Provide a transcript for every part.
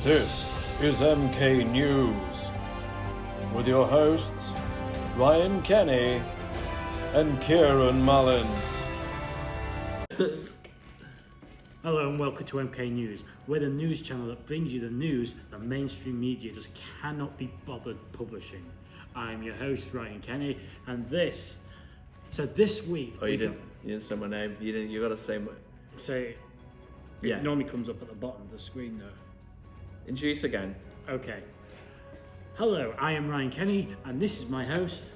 This is MK News with your hosts Ryan Kenny and Ciaran Mullins. Hello and welcome to MK News. We're the news channel that brings you the news that mainstream media just cannot be bothered publishing. I'm your host Ryan Kenny, and this week. Oh, you didn't say my name. You gotta say my. Say. Yeah. It normally comes up at the bottom of the screen though. Introduce again. Okay. Hello, I am Ryan Kenny, and this is my host.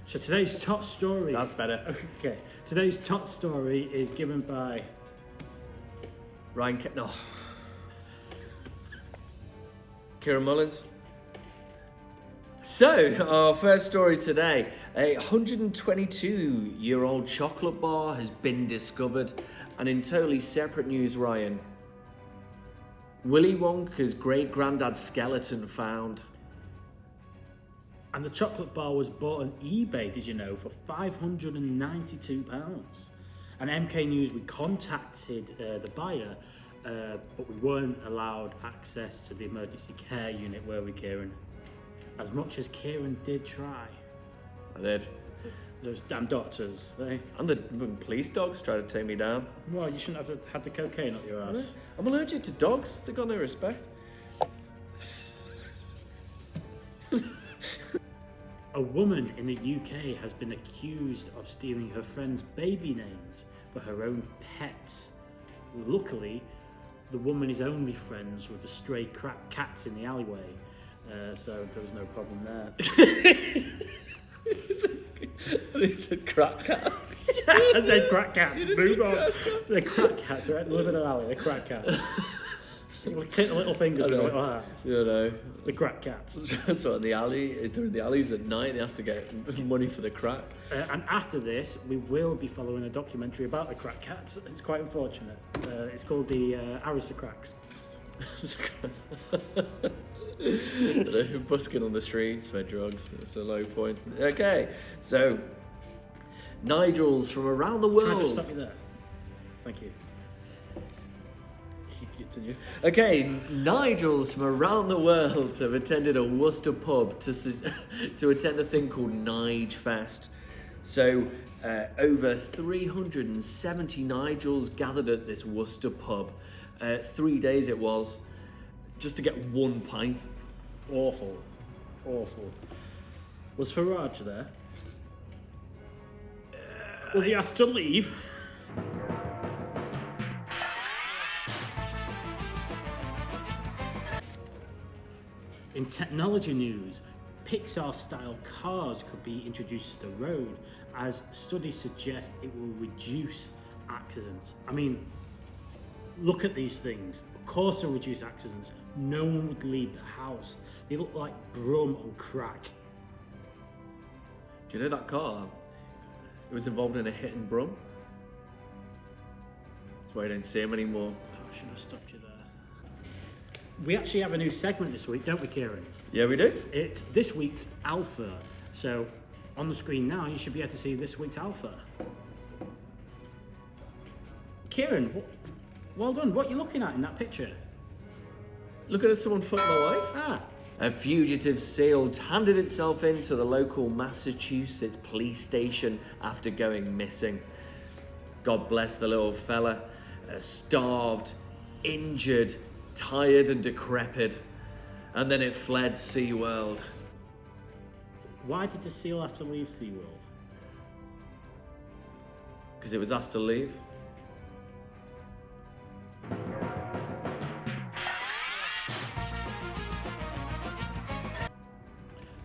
So today's top story. That's better. Okay. Today's top story is given by Ryan Kenny. No. Ciaran Mullins. So, our first story today. A 122-year-old chocolate bar has been discovered. And in totally separate news, Ryan, Willy Wonka's great-granddad's skeleton found. And the chocolate bar was bought on eBay, did you know, for £592. And MK News, we contacted the buyer, but we weren't allowed access to the emergency care unit, were we, Ciaran? As much as Ciaran did try. I did. Those damn doctors, eh? And the police dogs tried to take me down. Well, you shouldn't have had the cocaine up your ass. I'm allergic to dogs. They got no respect. A woman in the UK has been accused of stealing her friend's baby names for her own pets. Luckily, the woman is only friends with the stray cats in the alleyway, so there was no problem there. These are crack cats. I said crack cats. Move on. They're crack cats, right? They live in an alley. They're crack cats. Click the little fingers with little hats. You know. The crack cats. So in the alley, they're in the alleys at night. They have to get money for the crack. And after this, we will be following a documentary about the crack cats. It's quite unfortunate. It's called the Aristocrats. They're busking on the streets for drugs. It's a low point. Okay, so NIGELs from around the world. Can I just stop you there? Thank you. Continue. Okay, NIGELs from around the world have attended a Worcester pub to attend a thing called Nige Fest. So, over 370 NIGELs gathered at this Worcester pub. 3 days it was, just to get one pint. Awful. Was Farage there? Was he asked to leave? In technology news, Pixar-style cars could be introduced to the road, as studies suggest it will reduce accidents. I mean, look at these things. Of course they'll reduce accidents. No one would leave the house. They look like Brum on crack. Do you know that car? It was involved in a hit and Brum. That's why you don't see him anymore. Oh, I shouldn't have stopped you there. We actually have a new segment this week, don't we, Ciaran? Yeah, we do. It's this week's Alpha. So on the screen now, you should be able to see this week's Alpha. Ciaran, well done. What are you looking at in that picture? Looking at someone fuck my wife. Ah. A fugitive sailed handed itself into the local Massachusetts police station after going missing. God bless the little fella. Starved, injured, tired and decrepit. And then it fled SeaWorld. Why did the seal have to leave SeaWorld? Because it was asked to leave.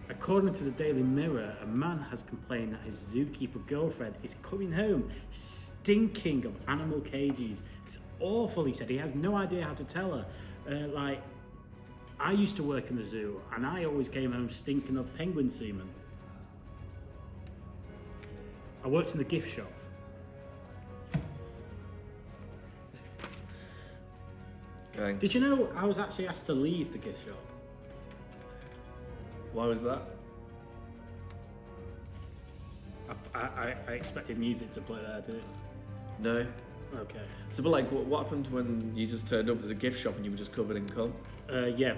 According to the Daily Mirror, a man has complained that his zookeeper girlfriend is coming home stinking of animal cages. It's awful, he said. He has no idea how to tell her. I used to work in the zoo, and I always came home stinking of penguin semen. I worked in the gift shop. Okay. Did you know I was actually asked to leave the gift shop? Why was that? I expected music to play there, did it? No. Okay. It's a bit like what happened when you just turned up at the gift shop and you were just covered in cum? Yeah,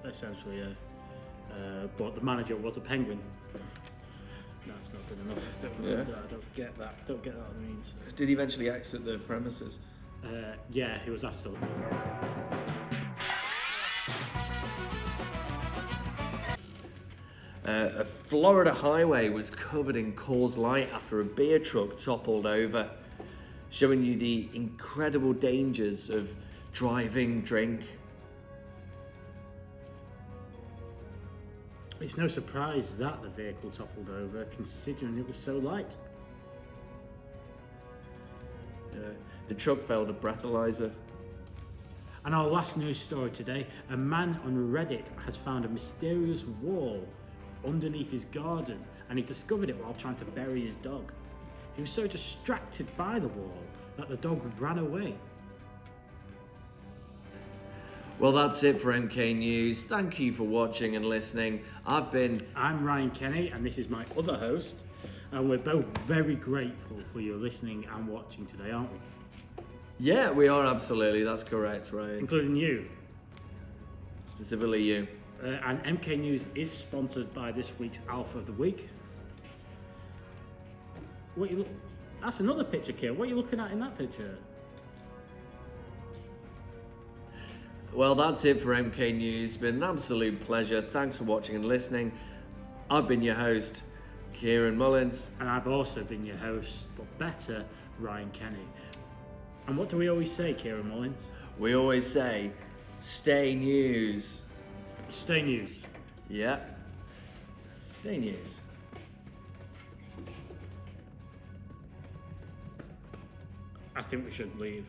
essentially, yeah. But the manager was a penguin. That's not good enough. I don't get that. Don't get what it means. Did he eventually exit the premises? Yeah, he was asked to. A Florida highway was covered in COORS LITE after a beer truck toppled over, showing you the incredible dangers of driving drink. It's no surprise that the vehicle toppled over, considering it was so light. The truck failed a breathalyzer. And our last news story today, a man on Reddit has found a mysterious wall underneath his garden, and he discovered it while trying to bury his dog. He was so distracted by the wall that the dog ran away. Well, that's it for MK News. Thank you for watching and listening. I'm Ryan Kenny, and this is my other host, and we're both very grateful for your listening and watching today, aren't we? Yeah, we are, absolutely. That's correct, Ryan. Including you. Specifically you. And MK News is sponsored by this week's Alpha of the Week. That's another picture, Kieran. What are you looking at in that picture? Well, that's it for MK News. It's been an absolute pleasure. Thanks for watching and listening. I've been your host, Ciaran Mullins. And I've also been your host, but better, Ryan Kenny. And what do we always say, Ciaran Mullins? We always say, stay news. Stay news. Yeah. Stay news. I think we should leave.